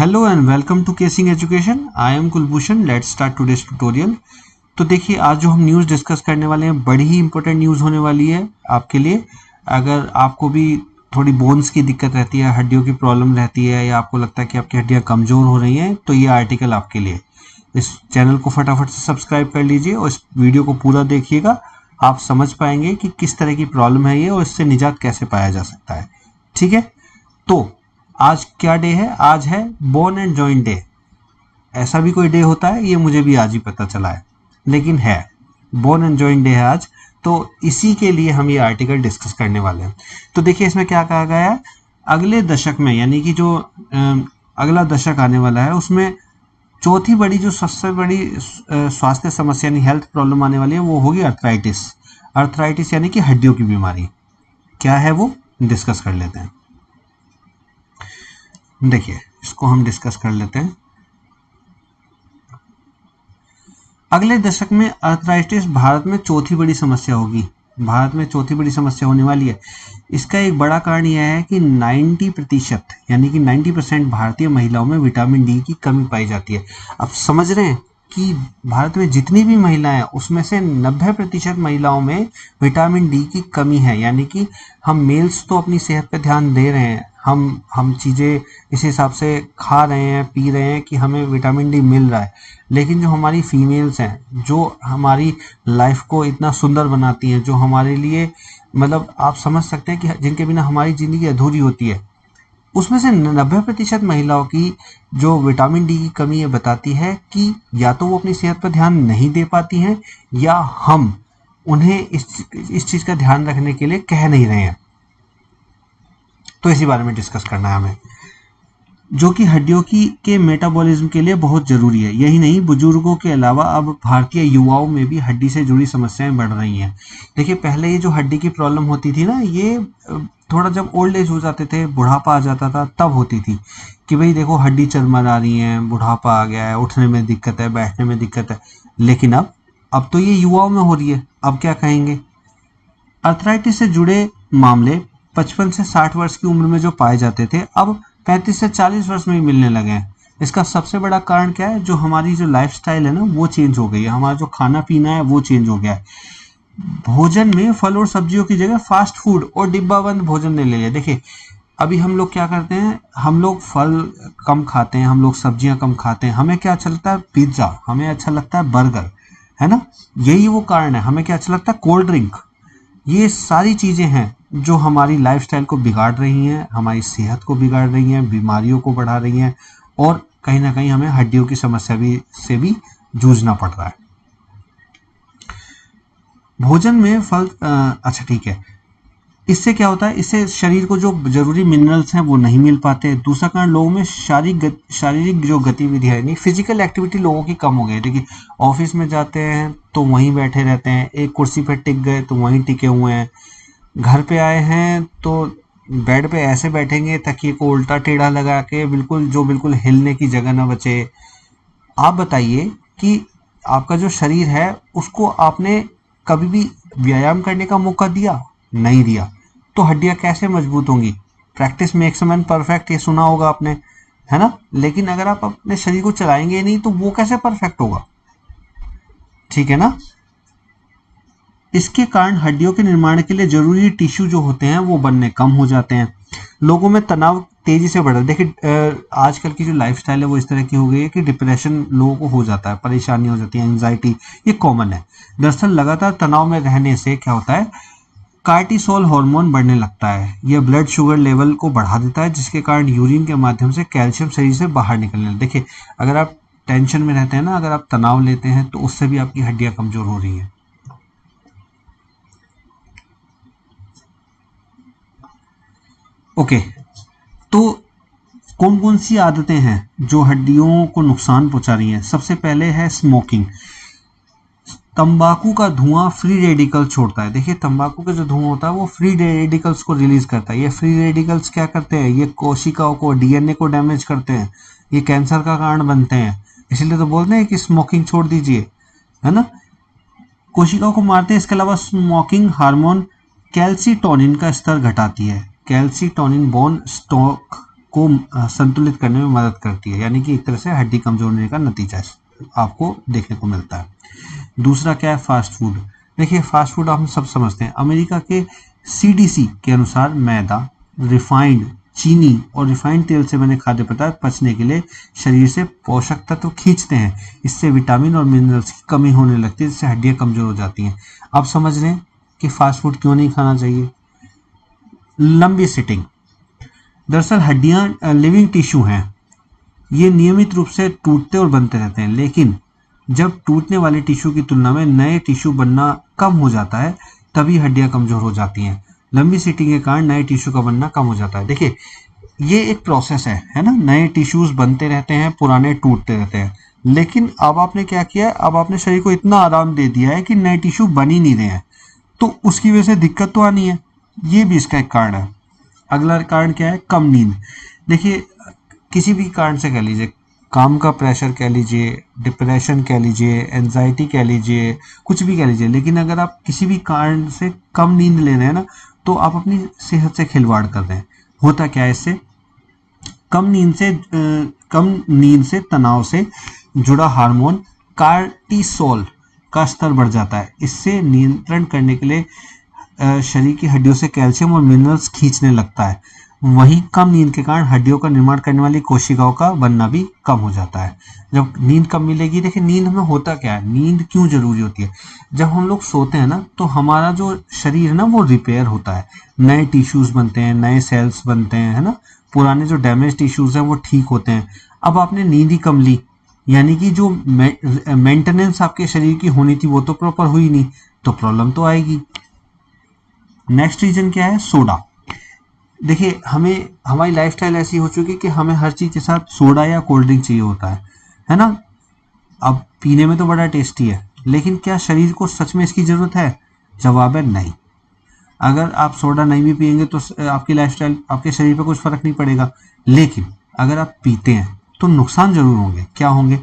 Hello and welcome to Kesing education. I am Kulbhushan. Let's start today's tutorial. तो देखिए, आज जो हम न्यूज़ डिस्कस करने वाले हैं बड़ी ही इंपॉर्टेंट न्यूज़ होने वाली है आपके लिए। अगर आपको भी थोड़ी बोन्स की दिक्कत रहती है, हड्डियों की प्रॉब्लम रहती है, या आपको लगता है कि आपकी हड्डियाँ कमज़ोर हो रही हैं, तो ये आर्टिकल आपके लिए। इस चैनल को फटाफट से सब्सक्राइब कर लीजिए और इस वीडियो को पूरा देखिएगा। आप समझ पाएंगे कि किस तरह की प्रॉब्लम है ये और इससे निजात कैसे पाया जा सकता है। ठीक है, तो आज क्या डे है? आज है बोन एंड जॉइंट डे। ऐसा भी कोई डे होता है, ये मुझे भी आज ही पता चला है, लेकिन है। बोन एंड जॉइंट डे है आज। तो इसी के लिए हम ये आर्टिकल डिस्कस करने वाले हैं। तो देखिए, इसमें क्या कहा गया है। अगले दशक में, यानी कि जो अगला दशक आने वाला है, उसमें चौथी बड़ी, जो सबसे बड़ी स्वास्थ्य समस्या यानी हेल्थ प्रॉब्लम आने वाली है, वो होगी अर्थराइटिस। अर्थराइटिस यानी कि हड्डियों की बीमारी। क्या है वो, डिस्कस कर लेते हैं। देखिए, इसको हम डिस्कस कर लेते हैं। अगले दशक में अर्थराइटिस भारत में चौथी बड़ी समस्या होगी। भारत में चौथी बड़ी समस्या होने वाली है। इसका एक बड़ा कारण यह है कि 90% यानी कि 90% भारतीय महिलाओं में विटामिन डी की कमी पाई जाती है। अब समझ रहे हैं कि भारत में जितनी भी महिलाएं हैं, उसमें से 90% महिलाओं में विटामिन डी की कमी है। यानी कि हम मेल्स तो अपनी सेहत पे ध्यान दे रहे हैं, हम चीज़ें इस हिसाब से खा रहे हैं, पी रहे हैं कि हमें विटामिन डी मिल रहा है, लेकिन जो हमारी फीमेल्स हैं, जो हमारी लाइफ को इतना सुंदर बनाती हैं, जो हमारे लिए मतलब आप समझ सकते हैं कि जिनके बिना हमारी ज़िंदगी अधूरी होती है, उसमें से 90% महिलाओं की जो विटामिन डी की कमी ये बताती है कि या तो वो अपनी सेहत पर ध्यान नहीं दे पाती हैं, या हम उन्हें इस चीज़ का ध्यान रखने के लिए कह नहीं रहे हैं। तो इसी बारे में डिस्कस करना है हमें, जो कि हड्डियों की के मेटाबॉलिज्म के लिए बहुत ज़रूरी है। यही नहीं, बुजुर्गों के अलावा अब भारतीय युवाओं में भी हड्डी से जुड़ी समस्याएं बढ़ रही हैं। देखिए, पहले ये जो हड्डी की प्रॉब्लम होती थी ना, ये थोड़ा जब ओल्ड एज हो जाते थे, बुढ़ापा आ जाता था, तब होती थी कि भाई देखो हड्डी चरमरा रही है, बुढ़ापा आ गया है, उठने में दिक्कत है, बैठने में दिक्कत है। लेकिन अब तो ये युवाओं में हो रही है। अब क्या कहेंगे, अर्थराइटिस से जुड़े मामले 55 से 60 वर्ष की उम्र में जो पाए जाते थे, अब 35 से 40 वर्ष में ही मिलने लगे हैं। इसका सबसे बड़ा कारण क्या है? जो हमारी जो लाइफस्टाइल है ना, वो चेंज हो गई है। हमारा जो खाना पीना है वो चेंज हो गया है। भोजन में फल और सब्जियों की जगह फास्ट फूड और डिब्बाबंद भोजन ने ले लिया। देखिए, अभी हम लोग क्या करते हैं, हम लोग फल कम खाते हैं, हम लोग सब्जियां कम खाते हैं। हमें क्या अच्छा लगता है? पिज्ज़ा। हमें अच्छा लगता है बर्गर, है ना। यही वो कारण है। हमें क्या अच्छा लगता है? Cold drink. ये सारी चीज़ें हैं जो हमारी लाइफस्टाइल को बिगाड़ रही हैं, हमारी सेहत को बिगाड़ रही हैं, बीमारियों को बढ़ा रही हैं, और कहीं ना कहीं हमें हड्डियों की समस्या से भी जूझना पड़ रहा है। भोजन में फल अच्छा ठीक है। इससे क्या होता है, इससे शरीर को जो जरूरी मिनरल्स हैं वो नहीं मिल पाते। दूसरा कारण, लोगों में शारीरिक जो गतिविधि है, यानी फिजिकल एक्टिविटी लोगों की कम हो गई है। देखिए, ऑफिस में जाते हैं तो वहीं बैठे रहते हैं, एक कुर्सी पर टिक गए तो वहीं टिके हुए हैं। घर पे आए हैं तो बेड पे ऐसे बैठेंगे तकिए को उल्टा टेढ़ा लगा के, बिल्कुल हिलने की जगह ना बचे। आप बताइए कि आपका जो शरीर है, उसको आपने कभी भी व्यायाम करने का मौका दिया? नहीं दिया। तो हड्डियां कैसे मजबूत होंगी? प्रैक्टिस मेक्स मैन परफेक्ट, ये सुना होगा आपने, है ना। लेकिन अगर आप अपने शरीर को चलाएंगे नहीं, तो वो कैसे परफेक्ट होगा? ठीक है ना। इसके कारण हड्डियों के निर्माण के लिए जरूरी टिश्यू जो होते हैं वो बनने कम हो जाते हैं। लोगों में तनाव तेजी से बढ़ रहा है। देखिए, आजकल की जो लाइफस्टाइल है वो इस तरह की हो गई है कि डिप्रेशन लोगों को हो जाता है, परेशानी हो जाती है, एंजाइटी, ये कॉमन है। दरअसल लगातार तनाव में रहने से क्या होता है, कार्टिसोल हार्मोन बढ़ने लगता है। यह ब्लड शुगर लेवल को बढ़ा देता है, जिसके कारण यूरिन के माध्यम से कैल्शियम शरीर से बाहर निकलने लगता है। देखिए, अगर आप टेंशन में रहते हैं ना, अगर आप तनाव लेते हैं, तो उससे भी आपकी हड्डियां कमजोर हो रही हैं। ओके, तो कौन कौन सी आदतें हैं जो हड्डियों को नुकसान पहुंचा रही हैं? सबसे पहले है स्मोकिंग। तंबाकू का धुआं फ्री रेडिकल छोड़ता है। देखिए, तंबाकू का जो धुआं होता है वो फ्री रेडिकल्स को रिलीज करता है। ये फ्री रेडिकल्स क्या करते हैं? ये कोशिकाओं को, डीएनए को डैमेज करते हैं, ये कैंसर का कारण बनते हैं। इसलिए तो बोलते हैं कि स्मोकिंग छोड़ दीजिए, है ना। कोशिकाओं को मारते हैं। इसके अलावा स्मोकिंग हार्मोन कैल्सीटोनिन का स्तर घटाती है। कैल्सीटोनिन बोन स्टॉक को संतुलित करने में मदद करती है, यानी कि एक तरह से हड्डी कमजोर होने का नतीजा आपको देखने को मिलता है। दूसरा क्या है, फास्ट फूड। देखिए फास्ट फूड हम सब समझते हैं, अमेरिका के CDC के अनुसार मैदा, रिफाइंड चीनी और रिफाइंड तेल से बने खाद्य पदार्थ पचने के लिए शरीर से पोषक तत्व खींचते हैं। इससे विटामिन और मिनरल्स की कमी होने लगती है, जिससे हड्डियां कमजोर हो जाती हैं। आप समझ रहे हैं कि फास्ट फूड क्यों नहीं खाना चाहिए। लंबी सिटिंग। दरअसल हड्डियां लिविंग टिश्यू हैं, ये नियमित रूप से टूटते और बनते रहते हैं, लेकिन जब टूटने वाले टिश्यू की तुलना में नए टिश्यू बनना कम हो जाता है तभी हड्डियां कमजोर हो जाती हैं। लंबी सिटिंग के कारण नए टिश्यू का बनना कम हो जाता है। देखिए ये एक प्रोसेस है ना, नए टिश्यूज बनते रहते हैं, पुराने टूटते रहते हैं, लेकिन अब आपने क्या किया है, अब आपने शरीर को इतना आराम दे दिया है कि नए टिश्यू बन ही नहीं रहे हैं, तो उसकी वजह से दिक्कत तो आनी है, ये भी इसका एक कारण है। अगला कारण क्या है, कम नींद। देखिए किसी भी कारण से कह लीजिए, काम का प्रेशर कह लीजिए, डिप्रेशन कह लीजिए, एंजाइटी कह लीजिए, कुछ भी कह लीजिए, लेकिन अगर आप किसी भी कारण से कम नींद ले रहे हैं ना, तो आप अपनी सेहत से खिलवाड़ कर रहे हैं। होता क्या है इससे, कम नींद से तनाव से जुड़ा हार्मोन कार्टिसोल का स्तर बढ़ जाता है। इससे नियंत्रण करने के लिए शरीर की हड्डियों से कैल्शियम और मिनरल्स खींचने लगता है। वहीं कम नींद के कारण हड्डियों का निर्माण करने वाली कोशिकाओं का बनना भी कम हो जाता है। जब नींद कम मिलेगी, देखिए नींद में होता क्या है, नींद क्यों जरूरी होती है, जब हम लोग सोते हैं ना तो हमारा जो शरीर है ना वो रिपेयर होता है, नए टिश्यूज बनते हैं, नए सेल्स बनते हैं, है ना, पुराने जो डैमेज टिश्यूज हैं वो ठीक होते हैं। अब आपने नींद ही कम ली, यानी कि जो मेंटेनेंस आपके शरीर की होनी थी वो तो प्रॉपर हुई नहीं, तो प्रॉब्लम तो आएगी। नेक्स्ट रीजन क्या है, सोडा। देखिए हमें हमारी लाइफस्टाइल ऐसी हो चुकी है कि हमें हर चीज के साथ सोडा या कोल्ड ड्रिंक चाहिए होता है ना। अब पीने में तो बड़ा टेस्टी है, लेकिन क्या शरीर को सच में इसकी जरूरत है? जवाब है नहीं। अगर आप सोडा नहीं भी पियेंगे तो आपकी लाइफस्टाइल, आपके शरीर पर कुछ फर्क नहीं पड़ेगा, लेकिन अगर आप पीते हैं तो नुकसान जरूर होंगे। क्या होंगे?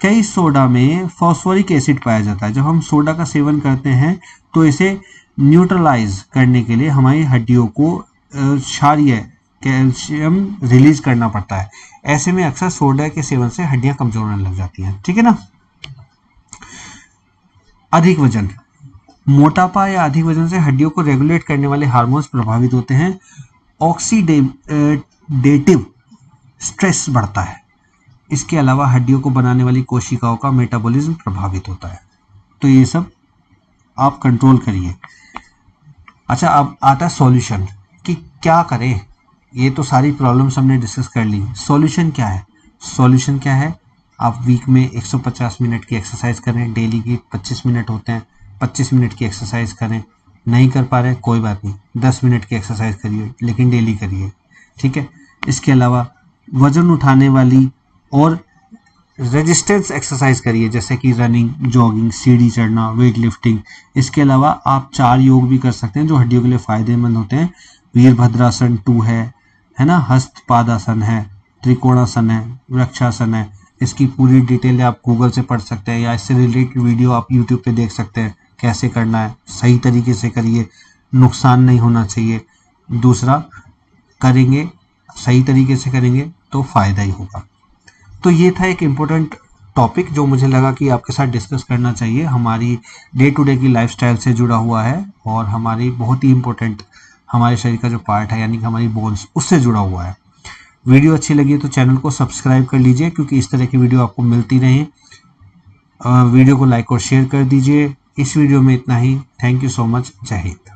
कई सोडा में फॉस्फोरिक एसिड पाया जाता है। जब हम सोडा का सेवन करते हैं तो इसे न्यूट्रलाइज करने के लिए हमारी हड्डियों को क्षारीय कैल्शियम रिलीज करना पड़ता है। ऐसे में अक्सर सोडा के सेवन से हड्डियां कमजोर होने लग जाती हैं, ठीक है ना। अधिक वजन। मोटापा या अधिक वजन से हड्डियों को रेगुलेट करने वाले हार्मोन्स प्रभावित होते हैं। ऑक्सीडेटिव स्ट्रेस बढ़ता है। इसके अलावा हड्डियों को बनाने वाली कोशिकाओं का मेटाबॉलिज्म प्रभावित होता है। तो ये सब आप कंट्रोल करिए। अच्छा, अब आता है सॉल्यूशन कि क्या करें। ये तो सारी प्रॉब्लम्स हमने डिस्कस कर ली, सॉल्यूशन क्या है? सॉल्यूशन क्या है, आप वीक में 150 मिनट की एक्सरसाइज करें, डेली की 25 मिनट होते हैं, 25 मिनट की एक्सरसाइज करें। नहीं कर पा रहे कोई बात नहीं, 10 मिनट की एक्सरसाइज करिए, लेकिन डेली करिए, ठीक है। इसके अलावा वजन उठाने वाली और रेजिस्टेंस एक्सरसाइज करिए, जैसे कि रनिंग, जॉगिंग, सीढ़ी चढ़ना, वेट लिफ्टिंग। इसके अलावा आप 4 योग भी कर सकते हैं जो हड्डियों के लिए फायदेमंद होते हैं। वीरभद्रासन 2 है ना, हस्तपादासन है, त्रिकोणासन है, वृक्षासन है। इसकी पूरी डिटेल आप गूगल से पढ़ सकते हैं या इससे रिलेटेड वीडियो आप यूट्यूब पे देख सकते हैं कैसे करना है। सही तरीके से करिए, नुकसान नहीं होना चाहिए। दूसरा, करेंगे सही तरीके से करेंगे तो फायदा ही होगा। तो ये था एक इम्पोर्टेंट टॉपिक जो मुझे लगा कि आपके साथ डिस्कस करना चाहिए। हमारी डे टू डे की लाइफस्टाइल से जुड़ा हुआ है और हमारी बहुत ही इम्पोर्टेंट, हमारे शरीर का जो पार्ट है यानी कि हमारी बोन्स, उससे जुड़ा हुआ है। वीडियो अच्छी लगी तो चैनल को सब्सक्राइब कर लीजिए, क्योंकि इस तरह की वीडियो आपको मिलती रहे। वीडियो को लाइक और शेयर कर दीजिए। इस वीडियो में इतना ही। Thank you so much. जय हिंद।